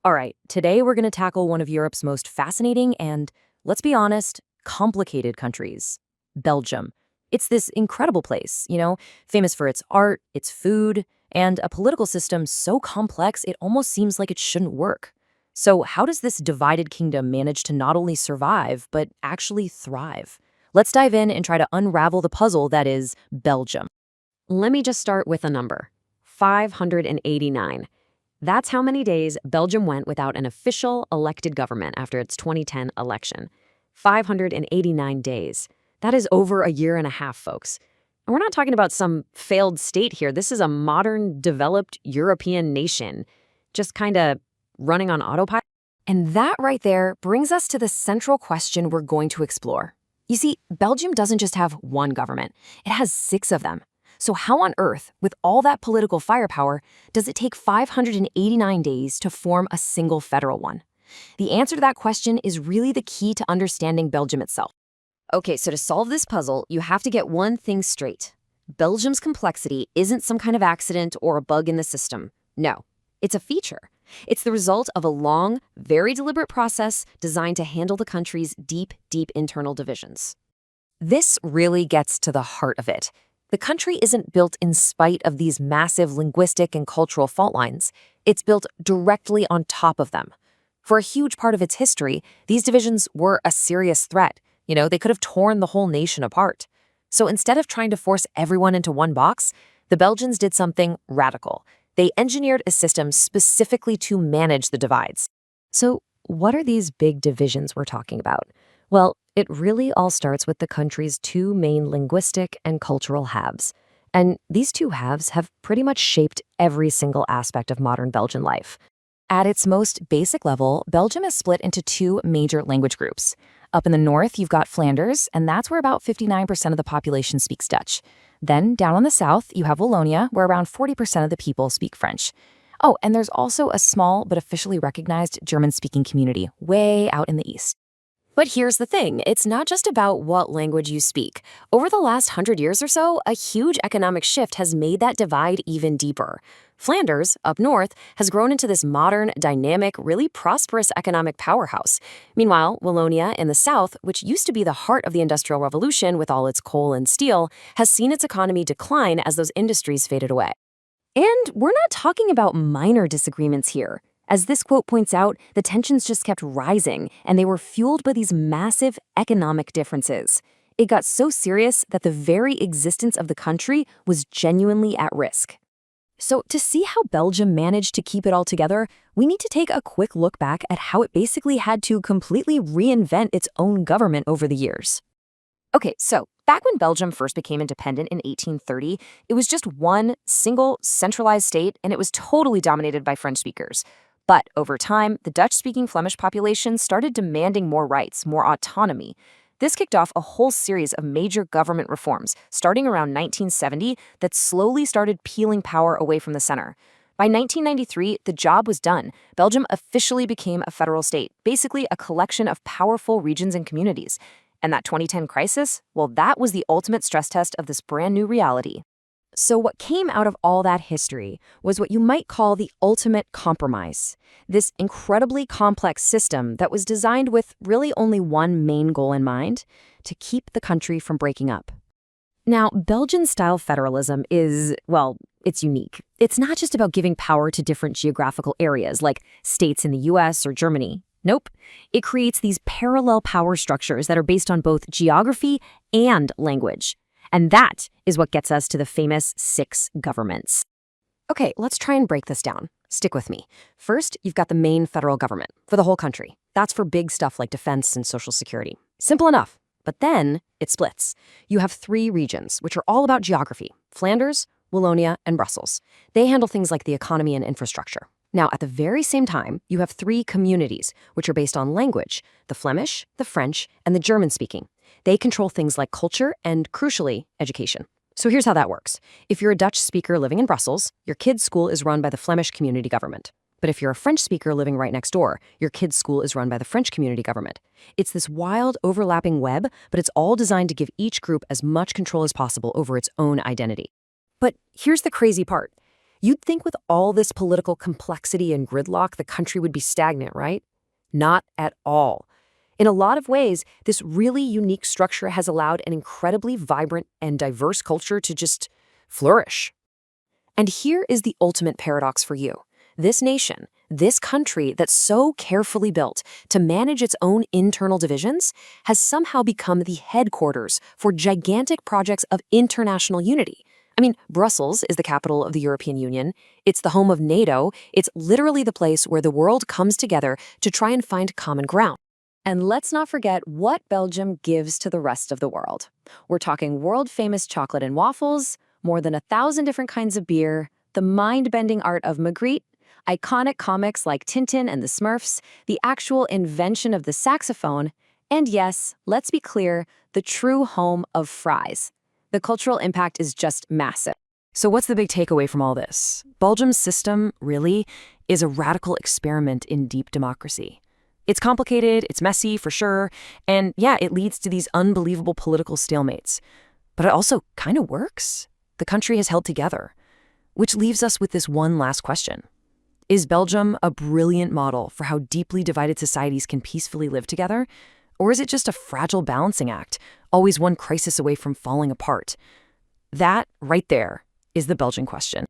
All right, today we're going to tackle one of Europe's most fascinating and, let's be honest, complicated countries, Belgium. It's this incredible place, famous for its art, its food, and a political system so complex it almost seems like it shouldn't work. So, how does this divided kingdom manage to not only survive, but actually thrive? Let's dive in and try to unravel the puzzle that is Belgium. Let me just start with a number 589. That's how many days Belgium went without an official elected government after its 2010 election. 589 days. That is over a year and a half, folks. And we're not talking about some failed state here. This is a modern, developed European nation, just kind of running on autopilot. And that right there brings us to the central question we're going to explore. You see, Belgium doesn't just have one government. It has 6 of them. So how on earth, with all that political firepower, does it take 589 days to form a single federal one? The answer to that question is really the key to understanding Belgium itself. Okay, so to solve this puzzle, you have to get one thing straight. Belgium's complexity isn't some kind of accident or a bug in the system. No, it's a feature. It's the result of a long, very deliberate process designed to handle the country's deep, deep internal divisions. This really gets to the heart of it. The country isn't built in spite of these massive linguistic and cultural fault lines. It's built directly on top of them. For a huge part of its history, these divisions were a serious threat. They could have torn the whole nation apart. So instead of trying to force everyone into one box, the Belgians did something radical. They engineered a system specifically to manage the divides. So what are these big divisions we're talking about? Well, it really all starts with the country's 2 main linguistic and cultural halves. And these 2 halves have pretty much shaped every single aspect of modern Belgian life. At its most basic level, Belgium is split into 2 major language groups. Up in the north, you've got Flanders, and that's where about 59% of the population speaks Dutch. Then, down on the south, you have Wallonia, where around 40% of the people speak French. Oh, and there's also a small but officially recognized German-speaking community way out in the east. But here's the thing, it's not just about what language you speak. Over the last 100 years or so, a huge economic shift has made that divide even deeper. Flanders, up north, has grown into this modern, dynamic, really prosperous economic powerhouse. Meanwhile, Wallonia in the south, which used to be the heart of the Industrial Revolution with all its coal and steel, has seen its economy decline as those industries faded away. And we're not talking about minor disagreements here. As this quote points out, the tensions just kept rising, and they were fueled by these massive economic differences. It got so serious that the very existence of the country was genuinely at risk. So to see how Belgium managed to keep it all together, we need to take a quick look back at how it basically had to completely reinvent its own government over the years. Okay, so back when Belgium first became independent in 1830, it was just one single centralized state, and it was totally dominated by French speakers. But over time, the Dutch-speaking Flemish population started demanding more rights, more autonomy. This kicked off a whole series of major government reforms, starting around 1970, that slowly started peeling power away from the center. By 1993, the job was done. Belgium officially became a federal state, basically a collection of powerful regions and communities. And that 2010 crisis, well, that was the ultimate stress test of this brand new reality. So what came out of all that history was what you might call the ultimate compromise, this incredibly complex system that was designed with really only one main goal in mind: to keep the country from breaking up. Now, Belgian-style federalism is, well, it's unique. It's not just about giving power to different geographical areas like states in the US or Germany. Nope. It creates these parallel power structures that are based on both geography and language. And that is what gets us to the famous 6 governments. Okay, let's try and break this down. Stick with me. First, you've got the main federal government for the whole country. That's for big stuff like defense and social security. Simple enough. But then it splits. You have 3 regions, which are all about geography: Flanders, Wallonia, and Brussels. They handle things like the economy and infrastructure. Now, at the very same time, you have 3 communities, which are based on language: the Flemish, the French, and the German-speaking. They control things like culture and, crucially, education. So here's how that works. If you're a Dutch speaker living in Brussels, your kid's school is run by the Flemish community government. But if you're a French speaker living right next door, your kid's school is run by the French community government. It's this wild, overlapping web, but it's all designed to give each group as much control as possible over its own identity. But here's the crazy part. You'd think with all this political complexity and gridlock, the country would be stagnant, right? Not at all. In a lot of ways, this really unique structure has allowed an incredibly vibrant and diverse culture to just flourish. And here is the ultimate paradox for you. This nation, this country that's so carefully built to manage its own internal divisions, has somehow become the headquarters for gigantic projects of international unity. I mean, Brussels is the capital of the European Union. It's the home of NATO. It's literally the place where the world comes together to try and find common ground. And let's not forget what Belgium gives to the rest of the world. We're talking world-famous chocolate and waffles, more than 1,000 different kinds of beer, the mind-bending art of Magritte, iconic comics like Tintin and the Smurfs, the actual invention of the saxophone, and yes, let's be clear, the true home of fries. The cultural impact is just massive. So what's the big takeaway from all this? Belgium's system, really, is a radical experiment in deep democracy. It's complicated, it's messy, for sure, and yeah, it leads to these unbelievable political stalemates. But it also kind of works. The country has held together. Which leaves us with this one last question. Is Belgium a brilliant model for how deeply divided societies can peacefully live together? Or is it just a fragile balancing act, always one crisis away from falling apart? That, right there, is the Belgian question.